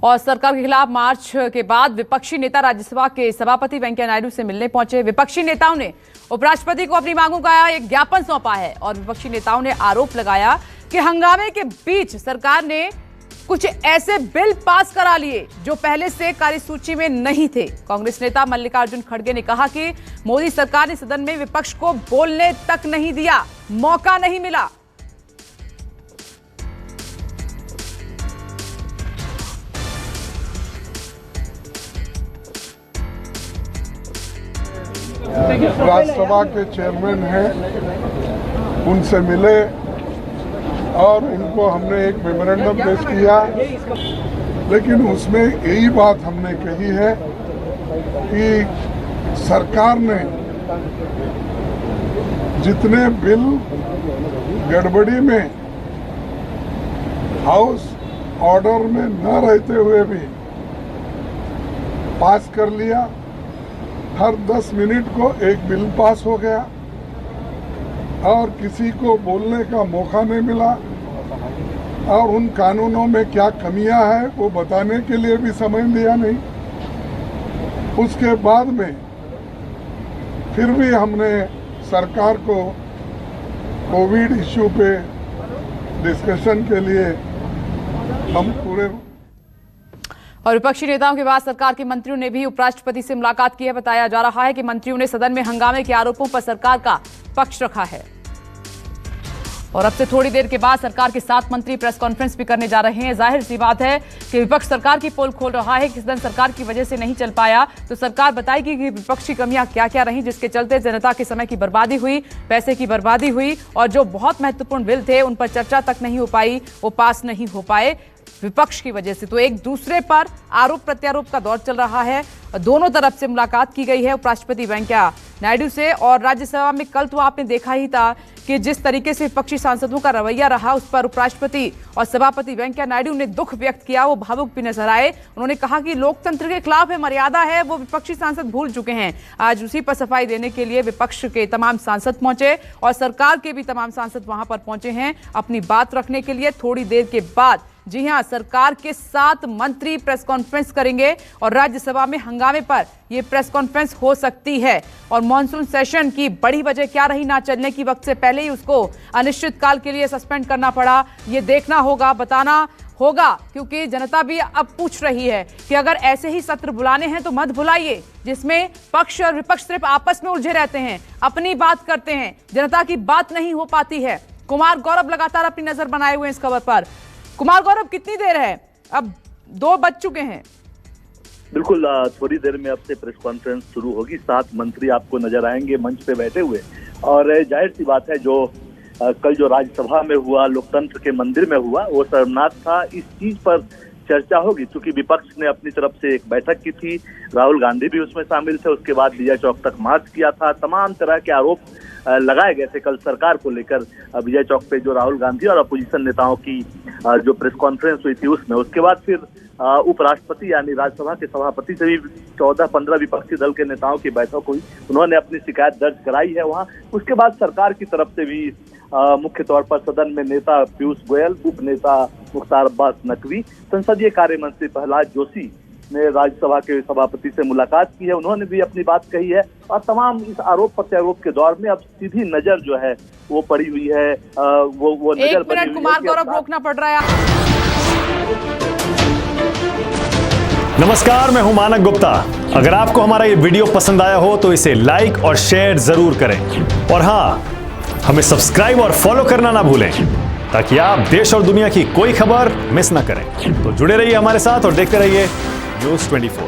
और सरकार के खिलाफ मार्च के बाद विपक्षी नेता राज्यसभा के सभापति वेंकैया नायडू से मिलने पहुंचे। विपक्षी नेताओं ने उपराष्ट्रपति को अपनी मांगों का एक ज्ञापन सौंपा है और विपक्षी नेताओं ने आरोप लगाया कि हंगामे के बीच सरकार ने कुछ ऐसे बिल पास करा लिए जो पहले से कार्यसूची में नहीं थे। कांग्रेस नेता मल्लिकार्जुन खड़गे ने कहा कि मोदी सरकार ने सदन में विपक्ष को बोलने तक नहीं दिया, मौका नहीं मिला। राज्यसभा के चेयरमैन हैं, उनसे मिले और उनको हमने एक मेमोरेंडम पेश किया, लेकिन उसमें यही बात हमने कही है कि सरकार ने जितने बिल गड़बड़ी में हाउस ऑर्डर में न रहते हुए भी पास कर लिया, हर 10 मिनट को एक बिल पास हो गया और किसी को बोलने का मौका नहीं मिला और उन कानूनों में क्या कमियां हैं वो बताने के लिए भी समय दिया नहीं। उसके बाद में फिर भी हमने सरकार को कोविड इश्यू पे डिस्कशन के लिए हम पूरे और विपक्षी नेताओं के बाद सरकार के मंत्रियों ने भी उपराष्ट्रपति से मुलाकात की है। बताया जा रहा है कि मंत्रियों ने सदन में हंगामे के आरोपों पर सरकार का पक्ष रखा है और अब से थोड़ी देर के बाद सरकार के 7 मंत्री प्रेस कॉन्फ्रेंस भी करने जा रहे हैं। जाहिर सी बात है कि विपक्ष सरकार की पोल खोल रहा है कि सदन सरकार की वजह से नहीं चल पाया, तो सरकार बताएगी कि विपक्षी कमियां क्या क्या रही जिसके चलते जनता के समय की बर्बादी हुई, पैसे की बर्बादी हुई और जो बहुत महत्वपूर्ण बिल थे उन पर चर्चा तक नहीं हो पाई, वो पास नहीं हो पाए विपक्ष की वजह से। तो एक दूसरे पर आरोप प्रत्यारोप का दौर चल रहा है। दोनों तरफ से मुलाकात की गई है उपराष्ट्रपति वेंकैया नायडू से और राज्यसभा में कल तो आपने देखा ही था कि जिस तरीके से विपक्षी सांसदों का रवैया रहा उस पर उपराष्ट्रपति और सभापति वेंकैया नायडू ने दुख व्यक्त किया। वो भावुक भी नजर आए। उन्होंने कहा कि लोकतंत्र के खिलाफ है, मर्यादा है, वो विपक्षी सांसद भूल चुके हैं। आज उसी पर सफाई देने के लिए विपक्ष के तमाम सांसद पहुंचे और सरकार के भी तमाम सांसद वहां पर पहुंचे हैं अपनी बात रखने के लिए। थोड़ी देर के बाद जी हां, सरकार के 7 मंत्री प्रेस कॉन्फ्रेंस करेंगे और राज्यसभा में हंगामे पर यह प्रेस कॉन्फ्रेंस हो सकती है। और मॉनसून सेशन की बड़ी वजह क्या रही ना चलने की, वक्त से पहले ही उसको अनिश्चित काल के लिए सस्पेंड करना पड़ा, ये देखना होगा, बताना होगा, क्योंकि जनता भी अब पूछ रही है कि अगर ऐसे ही सत्र बुलाने हैं तो मत बुलाइए जिसमें पक्ष और विपक्ष सिर्फ आपस में उलझे रहते हैं, अपनी बात करते हैं, जनता की बात नहीं हो पाती है। कुमार गौरव लगातार अपनी नजर बनाए हुए हैं इस खबर पर। कुमार गौरव, कितनी देर है? अब 2 बज चुके हैं। बिल्कुल, थोड़ी देर में अब से प्रेस कॉन्फ्रेंस शुरू होगी। 7 मंत्री आपको नजर आएंगे मंच पे बैठे हुए और जाहिर सी बात है जो कल जो राज्यसभा में हुआ, लोकतंत्र के मंदिर में हुआ, वो शर्मनाक था। इस चीज पर चर्चा होगी क्योंकि विपक्ष ने अपनी तरफ से एक बैठक की थी, राहुल गांधी भी उसमें शामिल थे, उसके बाद विजय चौक तक मार्च किया था, तमाम तरह के आरोप लगाए गए थे कल सरकार को लेकर। विजय चौक पे जो राहुल गांधी और अपोजिशन नेताओं की जो प्रेस कॉन्फ्रेंस हुई थी उसमें, उसके बाद फिर उपराष्ट्रपति यानी राज्यसभा के सभापति से भी 14-15 विपक्षी दल के नेताओं की बैठक हुई, उन्होंने अपनी शिकायत दर्ज कराई है वहां। उसके बाद सरकार की तरफ से भी मुख्य तौर पर सदन में नेता पीयूष गोयल, उप नेता मुख्तार अब्बास नकवी, संसदीय कार्य मंत्री प्रहलाद जोशी ने राज्यसभा के सभापति से मुलाकात की है, उन्होंने भी अपनी बात कही है। और तमाम इस आरोप प्रत्यारोप के दौर में अब सीधी नजर जो है वो पड़ी हुई है, वो नजर। एक मिनट कुमार गौरव, रोकना पड़ रहा है। नमस्कार, मैं हूं मानक गुप्ता। अगर आपको हमारा ये वीडियो पसंद आया हो तो इसे लाइक और शेयर जरूर करें और हाँ, हमें सब्सक्राइब और फॉलो करना ना भूलें ताकि आप देश और दुनिया की कोई खबर मिस ना करें। तो जुड़े रहिए हमारे साथ और देखते रहिए न्यूज़ 24।